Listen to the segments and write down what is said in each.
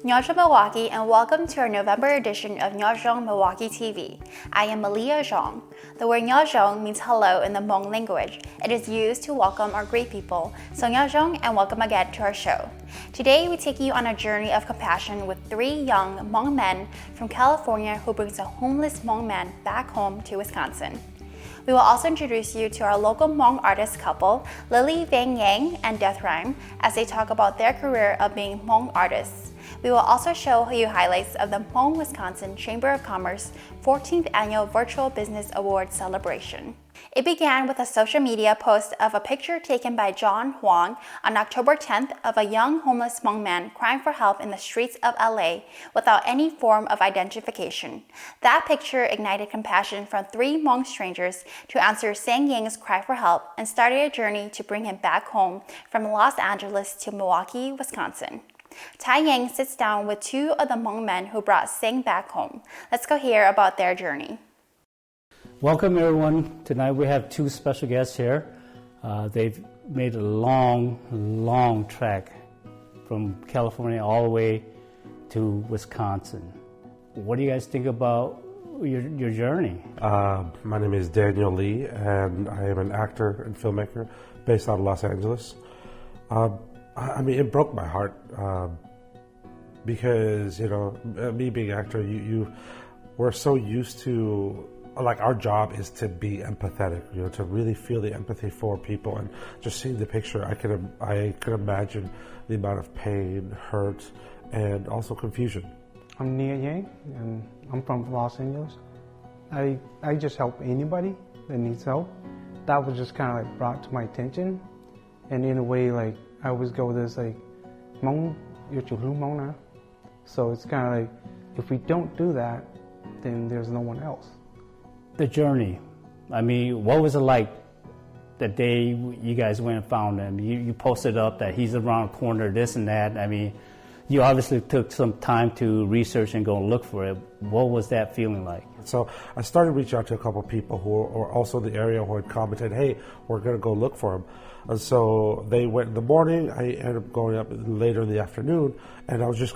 Nyob Zoo Milwaukee, and welcome to our November edition of Nyob Zoo Milwaukee TV. I am Lily Yang Vang. The word Nyob Zoo means hello in the Hmong language. It is used to welcome or greet people. So Nyob Zoo and welcome again to our show. Today we take you on a journey of compassion with three young Hmong men from California who brings a homeless Hmong man back home to Wisconsin. We will also introduce you to our local Hmong artist couple, Lily Yang and Deathrhythm, as they talk about their career of being Hmong artists. We will also show you highlights of the Hmong Wisconsin Chamber of Commerce 14th Annual Virtual Business Awards celebration. It began with a social media post of a picture taken by John Huang on October 10th of a young homeless Hmong man crying for help in the streets of LA without any form of identification. That picture ignited compassion from three Hmong strangers to answer Sang Yang's cry for help and started a journey to bring him back home from Los Angeles to Milwaukee, Wisconsin. Tai Yang sits down with two of the Hmong men who brought Sang back home. Let's go hear about their journey. Welcome everyone. Tonight we have two special guests here. They've made a long trek from California all the way to Wisconsin. What do you guys think about your journey? My name is Daniel Lee, and I am an actor and filmmaker based out of Los Angeles. I mean, it broke my heart because, you know, me being an actor, we're so used to, like, our job is to be empathetic, you know, to really feel the empathy for people. And just seeing the picture, I could imagine the amount of pain, hurt, and also confusion. I'm Nhia, and I'm from Los Angeles. I just help anybody that needs help. That was just kind of like brought to my attention, and in a way, like, I always go with this, like, Hmong, you're Hmong now. So it's kind of like, if we don't do that, then there's no one else. The journey. I mean, what was it like the day you guys went and found him? You posted up that he's around the corner, this and that. I mean, you obviously took some time to research and go and look for it. What was that feeling like? So I started reaching out to a couple of people who were also in the area who had commented, hey, we're going to go look for him. And so they went in the morning. I ended up going up later in the afternoon. And I was just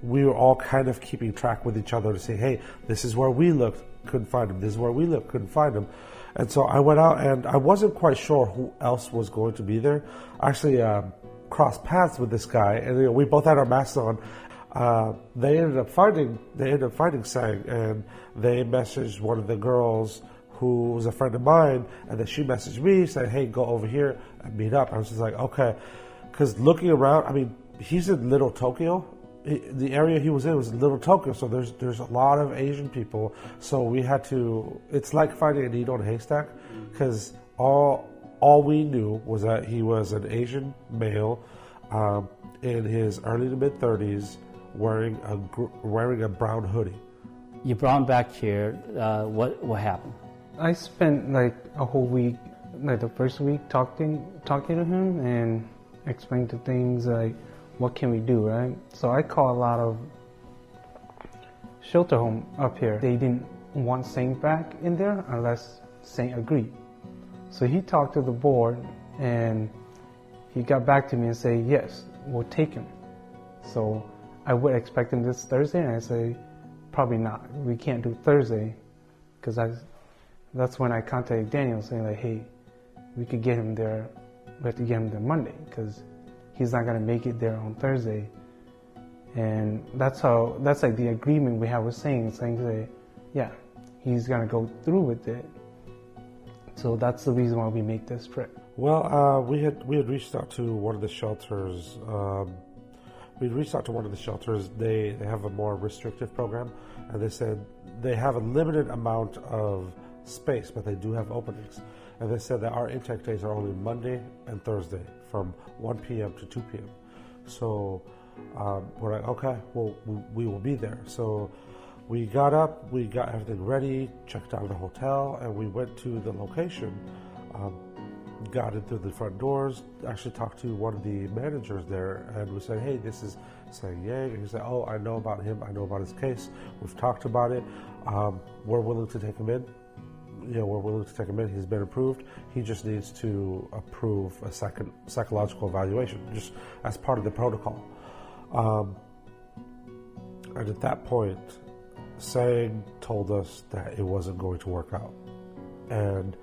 we were all kind of keeping track with each other to say, hey, this is where we looked, couldn't find him. This is where we looked, couldn't find him. And so I went out, and I wasn't quite sure who else was going to be there. I actually crossed paths with this guy, and, you know, we both had our masks on. They ended up finding Sang, and they messaged one of the girls who was a friend of mine, and then she messaged me saying, hey, go over here and meet up. I was just like, okay, because looking around, I mean, he's in Little Tokyo. The area he was in was Little Tokyo, so there's a lot of Asian people. So we had to. It's like finding a needle in a haystack, because all we knew was that he was an Asian male in his early to mid 30s, wearing a brown hoodie. You brought him back here. What happened? I spent like a whole week, like the first week, talking to him and explaining to things like, what can we do, right? So I called a lot of shelter home up here. They didn't want Sang back in there unless Sang agreed. So he talked to the board, and he got back to me and said, yes, we'll take him. So I would expect him this Thursday, and I say, probably not. We can't do Thursday, because that's when I contacted Daniel saying, like, hey, we could get him there. We have to get him there Monday, because he's not going to make it there on Thursday. And that's like the agreement we have with Sang. Saying, yeah, he's going to go through with it. So that's the reason why we make this trip. Well, we had reached out to one of the shelters. They have a more restrictive program, and they said they have a limited amount of space, but they do have openings. And they said that our intake days are only Monday and Thursday from 1 p.m. to 2 p.m. So we're like, okay, well, we will be there. So we got up, we got everything ready, checked out of the hotel, and we went to the location, got in through the front doors, actually talked to one of the managers there, and we said, hey, this is Sang Yang. And he said, oh, I know about him, I know about his case, we've talked about it, we're willing to take him in. We're willing to take him in. He's been approved. He just needs to approve a second psychological evaluation, just as part of the protocol. And at that point, Sang told us that it wasn't going to work out. And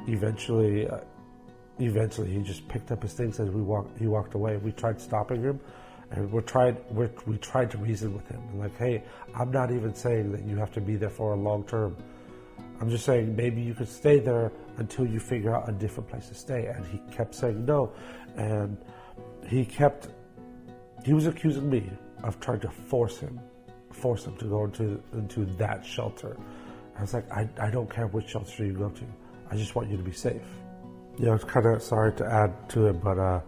eventually he just picked up his things and he walked away. We tried stopping him, and we tried to reason with him. Like, hey, I'm not even saying that you have to be there for a long term. I'm just saying maybe you could stay there until you figure out a different place to stay. And he kept saying no. And he was accusing me of trying to force him to go into that shelter. I was like, I don't care which shelter you go to. I just want you to be safe. You know, it's kind of sorry to add to it, but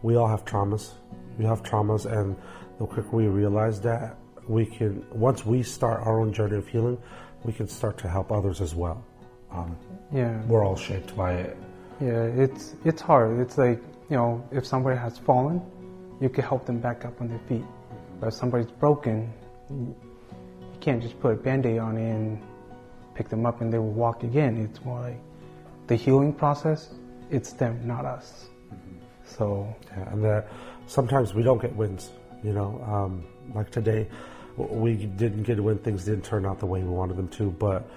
we all have traumas. We have traumas, and the quicker we realize that, we can, once we start our own journey of healing, we can start to help others as well. We're all shaped by it. Yeah, it's hard. It's like, you know, if somebody has fallen, you can help them back up on their feet. But if somebody's broken, you can't just put a Band-Aid on it and pick them up and they will walk again. It's more like the healing process, it's them, not us. So yeah, and sometimes we don't get wins, you know. Like today, we didn't get a win. Things didn't turn out the way we wanted them to, but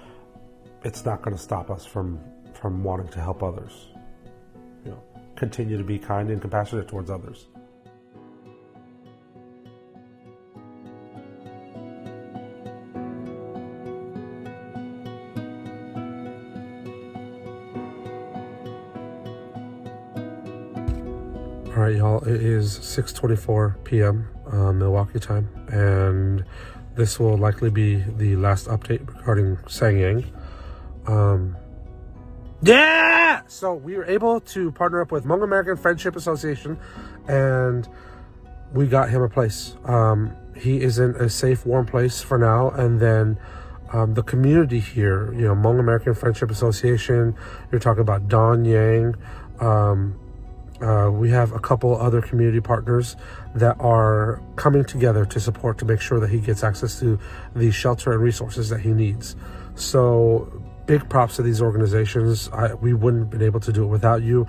it's not going to stop us from wanting to help others. You know, continue to be kind and compassionate towards others. All right, y'all, it is 6:24 p.m. Milwaukee time, and this will likely be the last update regarding Sang Yang. So we were able to partner up with Hmong American Friendship Association, and we got him a place. He is in a safe, warm place for now, and then the community here, you know, Hmong American Friendship Association, you're talking about Don Yang, we have a couple other community partners that are coming together to support, to make sure that he gets access to the shelter and resources that he needs. So big props to these organizations. We wouldn't have been able to do it without you.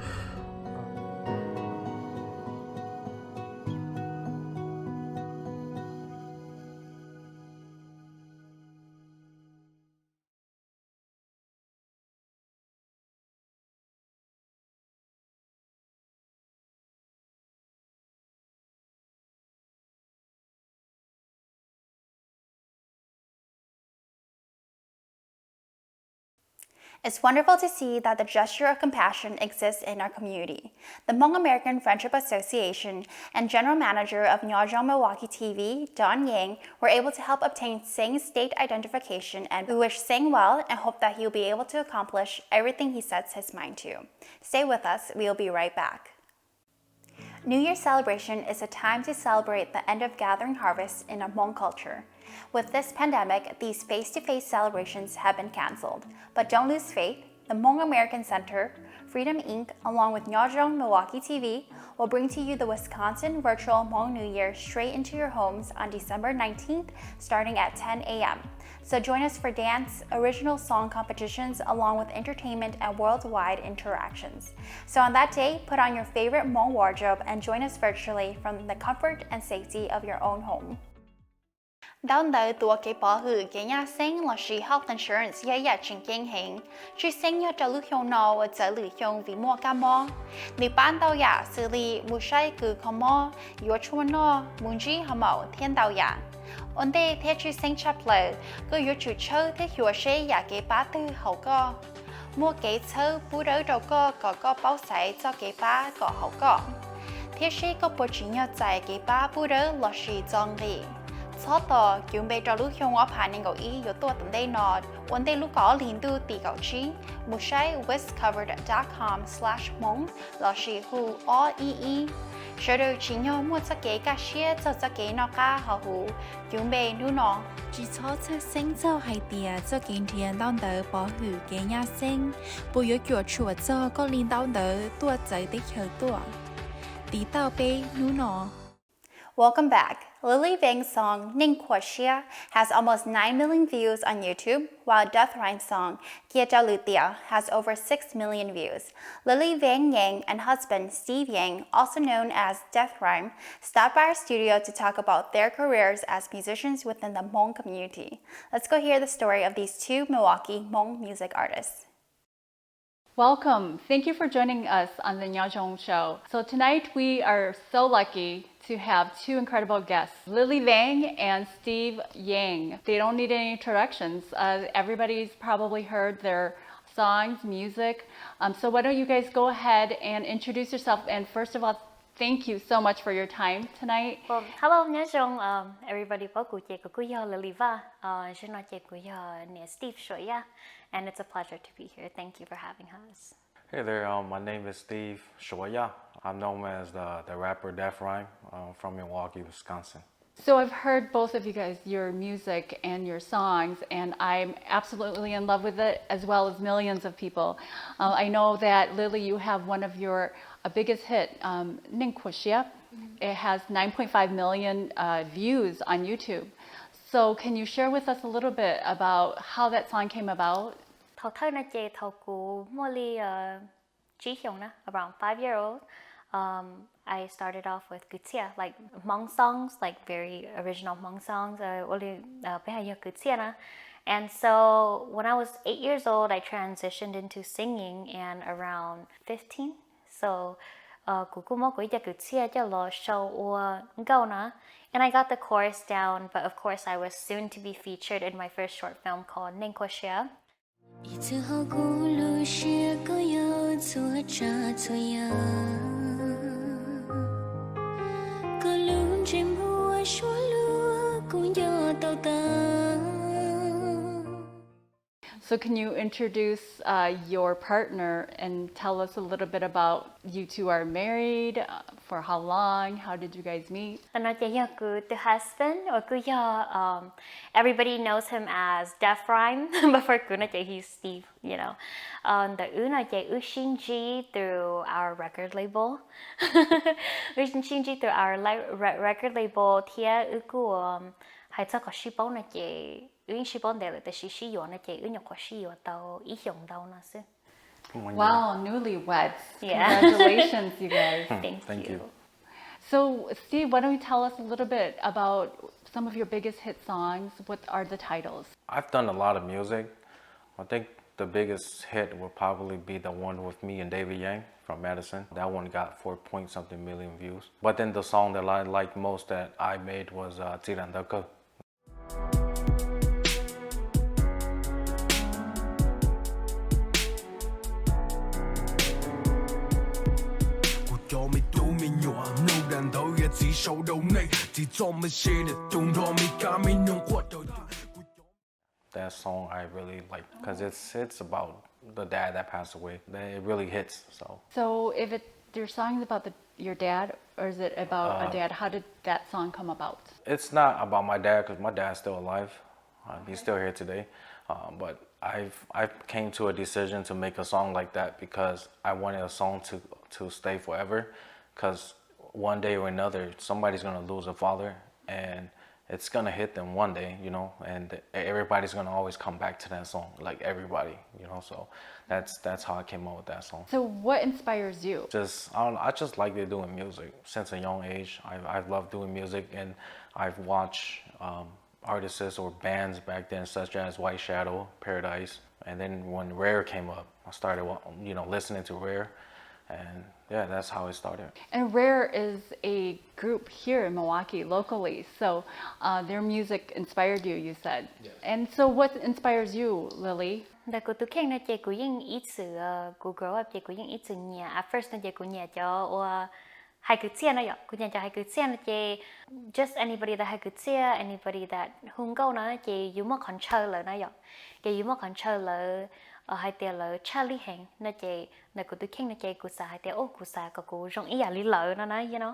It's wonderful to see that the gesture of compassion exists in our community. The Hmong American Friendship Association and General Manager of Nyob Zoo Milwaukee TV, Don Yang, were able to help obtain Sing's state identification, and we wish Sing well and hope that he will be able to accomplish everything he sets his mind to. Stay with us, we will be right back. New Year's celebration is a time to celebrate the end of gathering harvest in a Hmong culture. With this pandemic, these face-to-face celebrations have been canceled. But don't lose faith. The Hmong American Center, Freedom Inc., along with Nyob Zoo Milwaukee TV, will bring to you the Wisconsin Virtual Hmong New Year straight into your homes on December 19th, starting at 10 a.m. So join us for dance, original song competitions, along with entertainment and worldwide interactions. So on that day, put on your favorite Hmong wardrobe and join us virtually from the comfort and safety of your own home. Down the tua ke pa hu ke nya sing la shi health insurance ya ya ching king hing. Shi sing ya lu hyong no wa za lu hyong vi mo ka mo. Ni ban dao ya si li mu shai ku ko mo yo chuan no mun ji ha mo tian dao ya. On day the chu sing chap lo go yo chu chou the hyo she ya ke pa tu hao ko. Mo ke chou bu ro do ko bao sai cho ke pa ko hao ko. The shi ko po chi nya zai ke pa bu ro la shi zong li. Số tờ chuẩn bị cho lúc không ởผ่านnhững ý yếu tố tầm đây nọ, vấn đề lúc có liên tu tỷ cầu trí, một sai westcovered.com/mong là sĩ hữu OEE. Sở đồ chỉ nhau mua cho kế cả xe cho kế nó cả hậu hữu, chuẩn bị nu nọ. Chỉ cho sinh cho hay tìa cho kiến thiền đón đỡ bỏ hữu kế nhà sinh, bố yếu kiểu chùa cho có liên đón đỡ tua giới tích hợp tua. Tí tao bê nu nọ. Welcome back. Lily Vang's song Nhia has almost 9 million views on YouTube, while Deathrhythm's song HWCC has over 6 million views. Lily Vang Yang and husband Steve Yang, also known as Deathrhythm, stopped by our studio to talk about their careers as musicians within the Hmong community. Let's go hear the story of these two Milwaukee Hmong music artists. Welcome. Thank you for joining us on the Nhia Zhong Show. So tonight we are so lucky to have two incredible guests, Lily Vang and Steve Yang. They don't need any introductions. Everybody's probably heard their songs, music. So why don't you guys go ahead and introduce yourself. And first of all, thank you so much for your time tonight. Well, hello, Nhia Zhong. Everybody, Lily Vang. Steve Shoya. And it's a pleasure to be here. Thank you for having us. Hey there, my name is Steve Shoya. I'm known as the Rapper Deathrhythm from Milwaukee, Wisconsin. So I've heard both of you guys, your music and your songs, and I'm absolutely in love with it, as well as millions of people. I know that, Lily, you have one of your biggest hit, Nhia. It has 9.5 million views on YouTube. So can you share with us a little bit about how that song came about? Around 5-year-old. I started off with Gutsia, like Hmong songs, like very original Hmong songs. And so when I was 8 years old, I transitioned into singing, and around 15. So and I got the chorus down, but of course I was soon to be featured in my first short film called Nhia. So can you introduce your partner and tell us a little bit about you two are married, for how long, how did you guys meet? The husband, or everybody knows him as Deathrhythm, but for he's Steve, you know. Through our record label. Through our record label, Wow, newlyweds. Yeah. Congratulations, you guys. Thank you. So, Steve, why don't you tell us a little bit about some of your biggest hit songs? What are the titles? I've done a lot of music. I think the biggest hit will probably be the one with me and David Yang from Madison. That one got 4-point-something million views. But then the song that I liked most that I made was Ziran Daka. That song I really like because it's about the dad that passed away. It really hits. So if your song is about your dad, or is it about a dad? How did that song come about? It's not about my dad because my dad's still alive. He's still here today. But I came to a decision to make a song like that because I wanted a song to stay forever. Because one day or another, somebody's gonna lose a father, and it's gonna hit them one day, you know. And everybody's gonna always come back to that song, like everybody, you know. So that's how I came up with that song. So what inspires you? I just like doing music since a young age. I've loved doing music, and I've watched artists or bands back then, such as White Shadow, Paradise, and then when Rare came up, I started, you know, listening to Rare, and yeah, that's how it started. And Rare is a group here in Milwaukee locally, so their music inspired you, you said. Yes. And so what inspires you, Lily? At first, just anybody that hay anybody that hung câu nó chị you mất control là nó vậy, chị you mất control là hai tia là Charlie Heng nó chị là của tôi khen nó chị của sa hai tia của sa của rong ý lý lợ nó nói you know,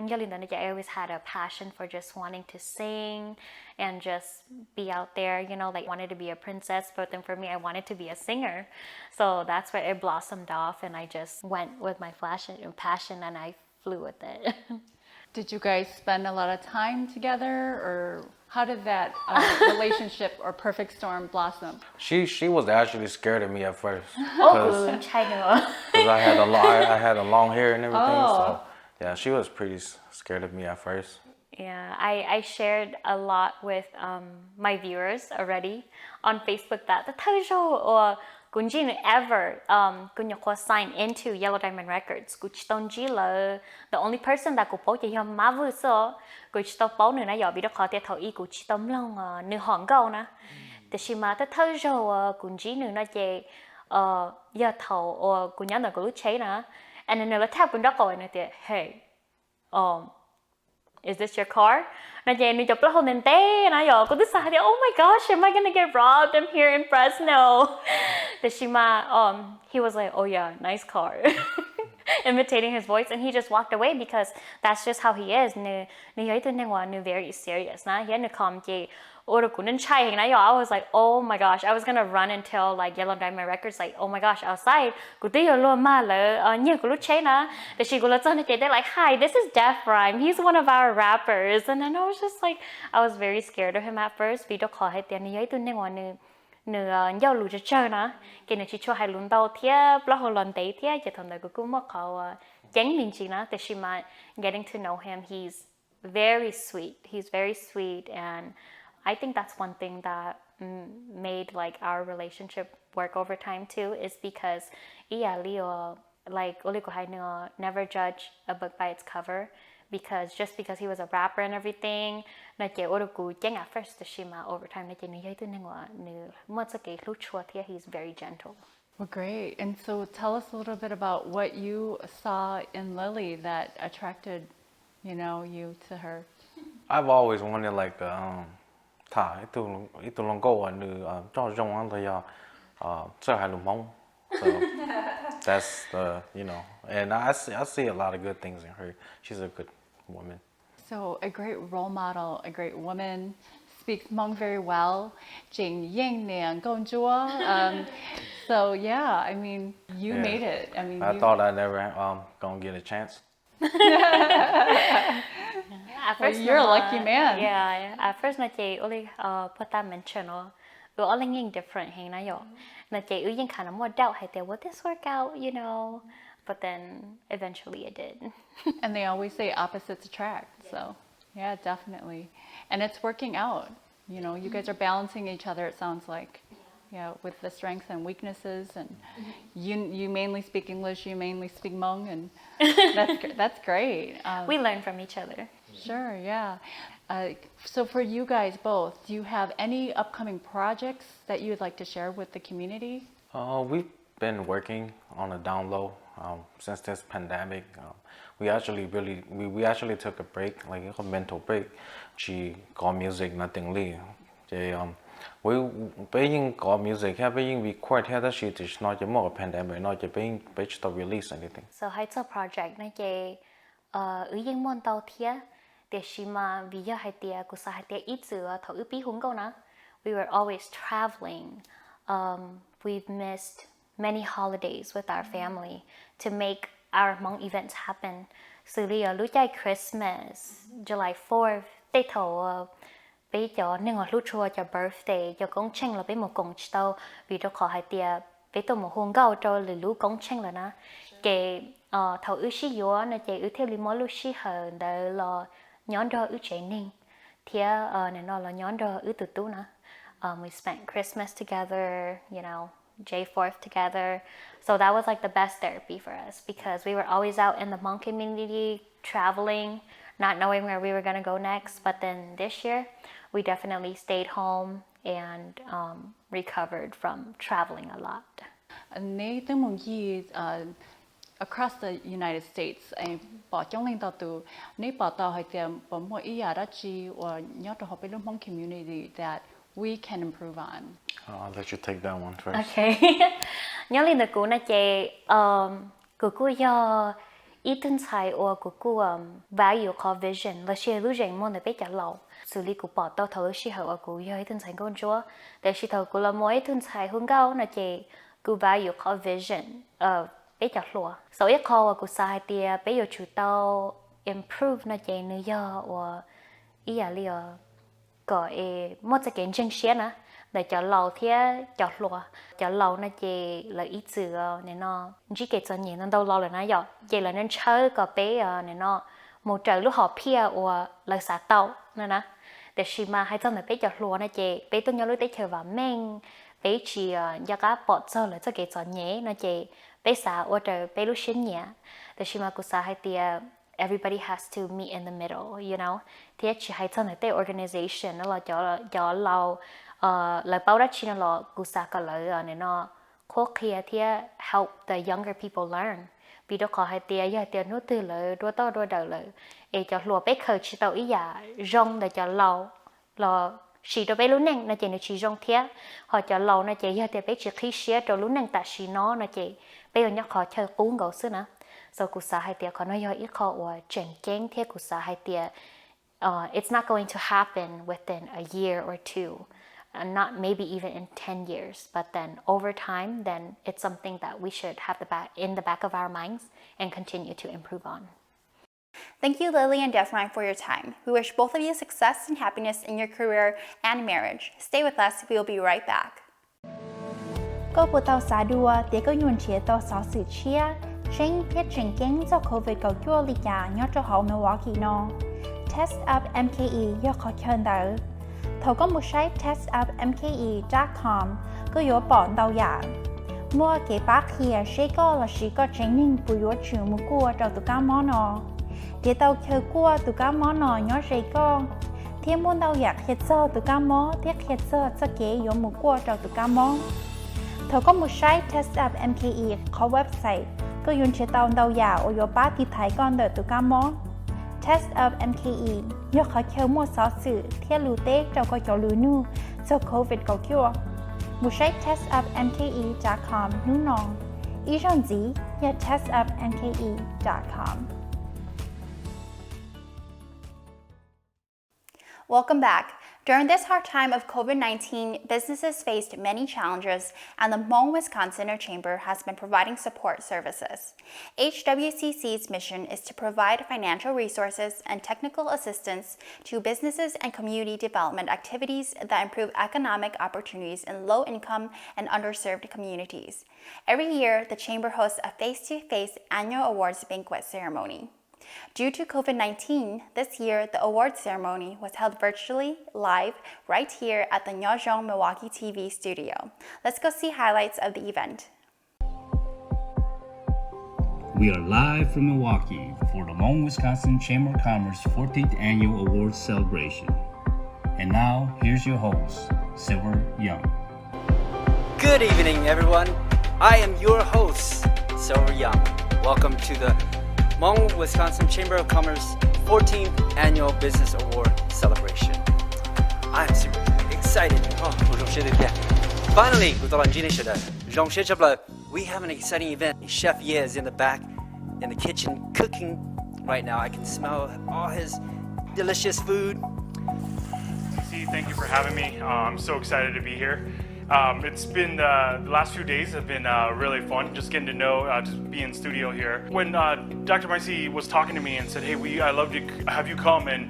do liên đó I always had a passion for just wanting to sing and just be out there, you know, like wanted to be a princess, but then for me I wanted to be a singer, so that's where it blossomed off, and I just went with my passion and I flew with it. Did you guys spend a lot of time together, or how did that relationship or perfect storm blossom? She was actually scared of me at first Oh, China. because I had a long hair and everything. So yeah, she was pretty scared of me at first. Yeah, I shared a lot with my viewers already on Facebook that the Tajo or Gunjin ever Kunyako signed into Yellow Diamond Records. Kuchitonjila, the only person that could post him Mavu so Kuchitopo Nuna Yabi Kote Toi Kuchitom Long New Hong Gona. The Shimata Tajo Gunjin Naje Yato or Gunyana Guluchena and another tap and doko in it. Hey, is this your car? And oh my gosh, am I gonna get robbed? I'm here in Fresno. The Shima, he was like, oh yeah, nice car. Imitating his voice, and he just walked away because that's just how he is. Very serious. I was like, oh my gosh, I was gonna run until like Yellow Diamond Records, like, oh my gosh, outside. They're like, hi, this is Deathrhythm. He's one of our rappers. And then I was just like, I was very scared of him at first. Giao lưu cho chơi nó, cái này chỉ cho hai lần đầu thiệt, bao hồi lần đấy thiệt, chỉ thằng này cũng mất khẩu chén mình chỉ nó, tại vì mà getting to know him, he's very sweet. He's very sweet, and I think that's one thing that made like our relationship work over time too, is because Leo, like Oliko Haino, never judge a book by its cover. Because just because he was a rapper and everything, at first the Shima over time he's very gentle. Well, great. And so tell us a little bit about what you saw in Lily that attracted, you to her. I've always wanted like so that's and I see a lot of good things in her. She's a good woman. So a great role model, a great woman, speaks Hmong very well. Jing Ying Niang Gongjua. So yeah, I mean, you made it. I mean, I thought I never gonna get a chance. You're a lucky man. Yeah, at first I only put that mention or all different hang na yo. Na you kind of more doubt will this work out, But then eventually it did. And they always say opposites attract. So yeah, definitely. And it's working out. You guys are balancing each other, it sounds like. Yeah, with the strengths and weaknesses, and you mainly speak English, you mainly speak Hmong, and that's great. We learn from each other. Sure, yeah. So for you guys both, do you have any upcoming projects that you would like to share with the community? We've been working on a down low since this pandemic. We actually took a break, like a mental break. She got music, nothing Lee. We being got music, being record here that she is not more pandemic, not being to release anything. So hai cho project na ke ying mon tao thia de shima via hai tia ku sa hai tia itzu tho upi hung go na. We were always traveling. We've missed many holidays with our family to make our Hmong events happen. So lu chai Christmas, July 4th, they thầu bây giờ nên ngồi lúc chua cho birthday cho công trình là bây một công tàu vì đó khó hai tia bây tôi một hôm gạo cho lì lú công trình là na cái thầu ước sĩ yếu nó chạy ước theo lì món lúc sĩ hơn để là nhón đó ước chạy ninh thì này nó là nhón đó ước tụt na. We spent Christmas together, J4th together. So that was like the best therapy for us because we were always out in the Hmong community traveling, not knowing where we were going to go next. But then this year, we definitely stayed home and recovered from traveling a lot. Across the United States, bỏ trong linh tàu từ nếu bỏ tàu hay tiệm bỏ mua ý đó chỉ or nhớ cho họ bên Hmong community that we can improve on. I'll let you take that one first. Okay. Nhớ lên được na chị cô do ý tin sai or cô value called vision là she illusion môn để biết trả lâu xử lý của bỏ tàu thấu she hậu cô do ý tin sai con chúa để she thấu cô là mỗi ý tin sai hướng cao na chị cô value called vision biết trả lúa sau ít call cô sai tia bây giờ chủ tàu improve nó chạy nữa do và ý là liệu có một cái chân xe nữa để cho lâu thì cho lúa cho lâu nó chạy là ít dừa nên nó chỉ cái cho nhẹ nó đâu lâu là nó dọ chạy là nên chơi có bé nên nó một trời lúc họ pia và lời xả tàu nè để khi mà hai trăm là bé cho lúa nó chạy bé tôi nhớ lúc đấy chơi vào men bé chỉ cho cá bọt cho là cho cái cho nhẹ nó chạy bé xả và trời bé lúc xin nhẹ để khi mà cô xả hai tia everybody has to meet in the middle you know thì chỉ hai trăm là cái organization nó là cho lâu lời bảo đó chỉ là cô xả cái lời này nó khó khăn thì help the younger people learn vì đó có hai tia nốt từ lời đua to đua đầu lời cho lúa bé khởi chỉ tàu ý giả rong để cho lâu là chỉ cho bé lúc nè nó chỉ nó chỉ rong thế họ cho lâu nó chỉ tia bé chỉ khí xé cho lúc nè tại chỉ nó chỉ bây giờ nhắc họ chơi cuốn gấu xưa nữa so cụ sa hai tia có nói ít khó và chuyển kén thế cụ sa hai tia it's not going to happen within a year or two. Not maybe even in 10 years, but then over time, then it's something that we should have in the back of our minds and continue to improve on. Thank you, Lily and Deathrhythm, for your time. We wish both of you success and happiness in your career and marriage. Stay with us. We will be right back. Cô bộ tàu xá đùa, tía cô nhuận chia tàu sáu sự chia. Trinh thiết trình kiến do COVID cầu chua lý giả nhớ cho hậu Milwaukee nó. Test up MKE do khó chân đỡ. Thầu có một site testupmke.com có yếu bọn tàu giả. Mua cái bác kia sẽ có training của yếu trường một cua cho tụi cá món nó. Để tàu chơi cua tụi cá món nó nhớ sẽ có. Thiên môn tàu giả hiện giờ tụi cá món thiết hiện giờ cho kế yếu một cua cho tụi cá món. Thầu có một site testupmke có website có yếu chế tàu giả ở yếu bác thì thấy con đợi tụi cá món. Test up MKE, nhớ khó chơi mua sáu sự thiết lưu tế cho coi cho lưu nu do COVID cầu chua. Một site testupmke.com nú nòng. Ý rằng gì? Nhớ testupmke.com. Welcome back. During this hard time of COVID-19, businesses faced many challenges, and the Hmong Wisconsin Chamber has been providing support services. HWCC's mission is to provide financial resources and technical assistance to businesses and community development activities that improve economic opportunities in low-income and underserved communities. Every year, the Chamber hosts a face-to-face annual awards banquet ceremony. Due to COVID-19, this year the awards ceremony was held virtually, live, right here at the Nyob Zoo Milwaukee TV studio. Let's go see highlights of the event. We are live from Milwaukee for the Hmong Wisconsin Chamber of Commerce 14th Annual Awards Celebration. And now, here's your host, Silver Young. Good evening, everyone. I am your host, Silver Young. Welcome to the Hmong Wisconsin Chamber of Commerce 14th Annual Business Award Celebration. I'm super excited. Finally, we have an exciting event. Chef Nhia is in the back in the kitchen cooking right now. I can smell all his delicious food. HWCC, thank you for having me. I'm so excited to be here. It's been the last few days have been really fun, just getting to know, just be in studio here. When Dr. Maisi was talking to me and said, "Hey, I'd love to have you come and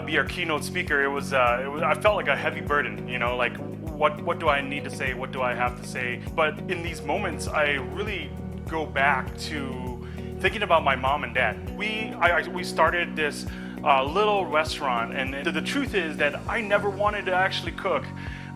be our keynote speaker," it was I felt like a heavy burden, you know, like what do I need to say, what do I have to say? But in these moments, I really go back to thinking about my mom and dad. We started this little restaurant, and the truth is that I never wanted to actually cook.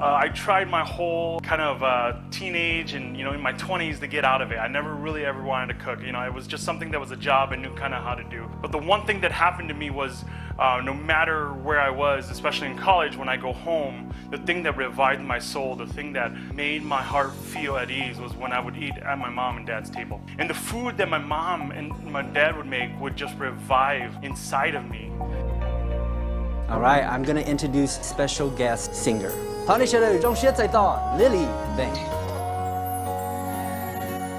I tried my whole kind of teenage and, you know, in my 20s to get out of it. I never really ever wanted to cook. You know, it was just something that was a job I knew kind of how to do. But the one thing that happened to me was no matter where I was, especially in college, when I go home, the thing that revived my soul, the thing that made my heart feel at ease was when I would eat at my mom and dad's table. And the food that my mom and my dad would make would just revive inside of me. All right, I'm going to introduce special guest singer. 好，你现在中学在到 Lily Yang Vang。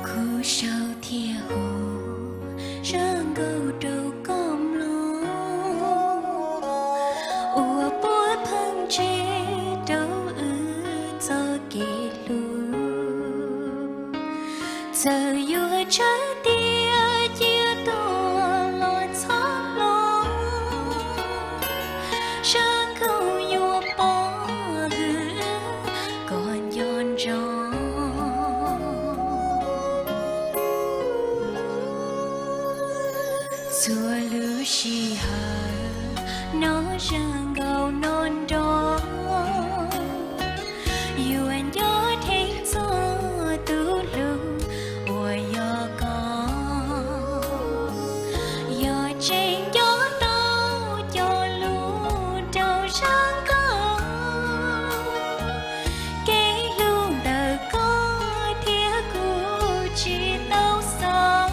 苦守铁湖，人狗都公路，我不碰街都走给路，走有这点也多了苍老。xua lưu shi hà nó răng gầu non đó yêu anh nhớ thấy gió từ lưu ủa yo có yo trên gió tao cho lưu trâu răng có cái lưu đời có thiết cụ chỉ tao sao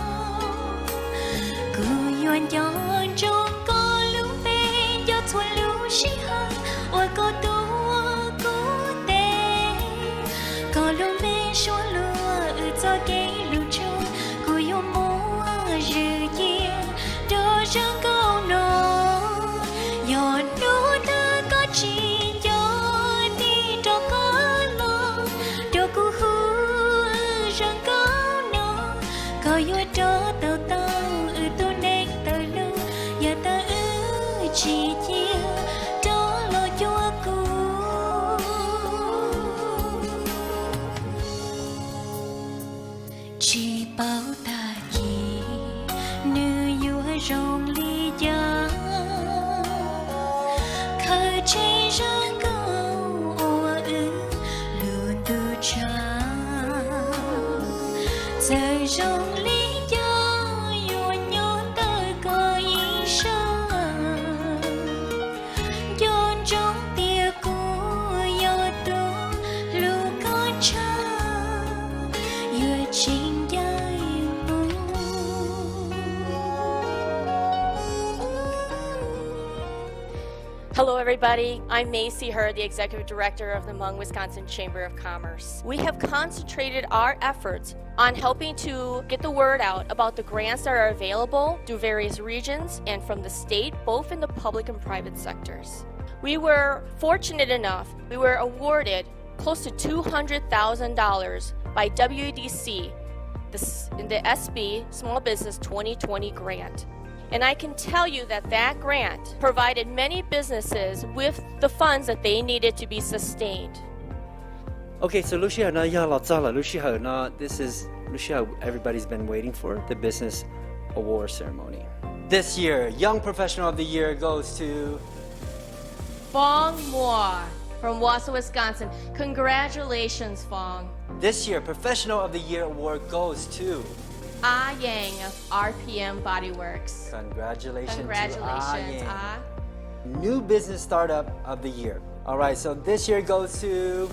cứ yuan cho trong có lưu bên cho thua lưu shi hà ủa có tua cố tê có lưu bên số lúa cho cái lưu trâu cứ yêu mua rư chia đó răng câu nó yo nu ta có chi cho đi cho có lo cho cô hu răng câu nó có yêu cho tao tao tu nên tao lưu giờ ta chỉ chia đó lo cho cô chỉ bảo ta gì nữ yêu rong ly giá khơi chạy ra câu ua luôn từ cha giờ rong ly giá yêu nhớ tới có ý sao yon trong tia cô yo tu lu có cha yêu chính giai bu. Hello, everybody. I'm Macy Hurd, the Executive Director of the Hmong, Wisconsin Chamber of Commerce. We have concentrated our efforts on helping to get the word out about the grants that are available through various regions and from the state, both in the public and private sectors. We were fortunate enough, we were awarded close to $200,000 by WDC, the SB Small Business 2020 grant. And I can tell you that that grant provided many businesses with the funds that they needed to be sustained. Okay, so Lucia, this is Lucia, everybody's been waiting for, the Business Award Ceremony. This year, Young Professional of the Year goes to Fong Moore from Wausau, Wisconsin. Congratulations, Fong. This year, Professional of the Year award goes to Ah Yang of RPM Bodyworks. Congratulations to Congratulations, Ah Yang. New Business Startup of the Year. All right, so this year goes to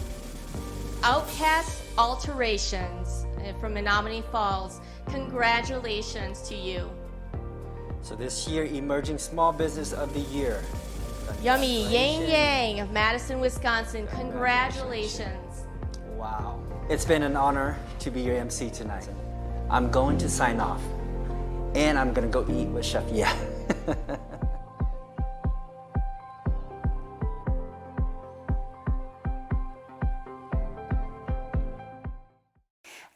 Outcast Alterations from Menominee Falls. Congratulations to you. So this year, Emerging Small Business of the Year. Yummy Yang Yang of Madison, Wisconsin. Congratulations. Wow. It's been an honor to be your MC tonight. I'm going to sign off, and I'm going to go eat with Chef Nhia.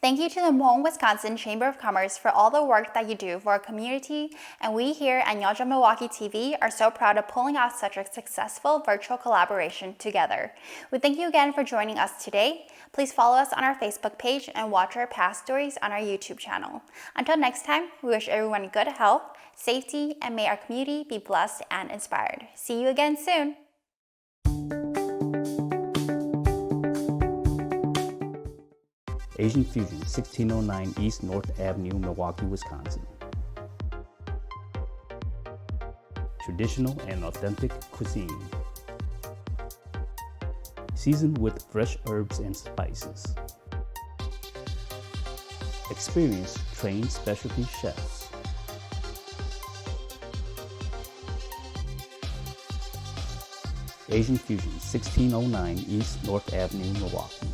Thank you to the Hmong, Wisconsin Chamber of Commerce for all the work that you do for our community, and we here at Nyob Zoo Milwaukee TV are so proud of pulling off such a successful virtual collaboration together. We thank you again for joining us today. Please follow us on our Facebook page and watch our past stories on our YouTube channel. Until next time, we wish everyone good health, safety, and may our community be blessed and inspired. See you again soon. Asian Fusion, 1609 East North Avenue, Milwaukee, Wisconsin. Traditional and authentic cuisine. Seasoned with fresh herbs and spices. Experienced trained specialty chefs. Asian Fusion, 1609 East North Avenue, Milwaukee.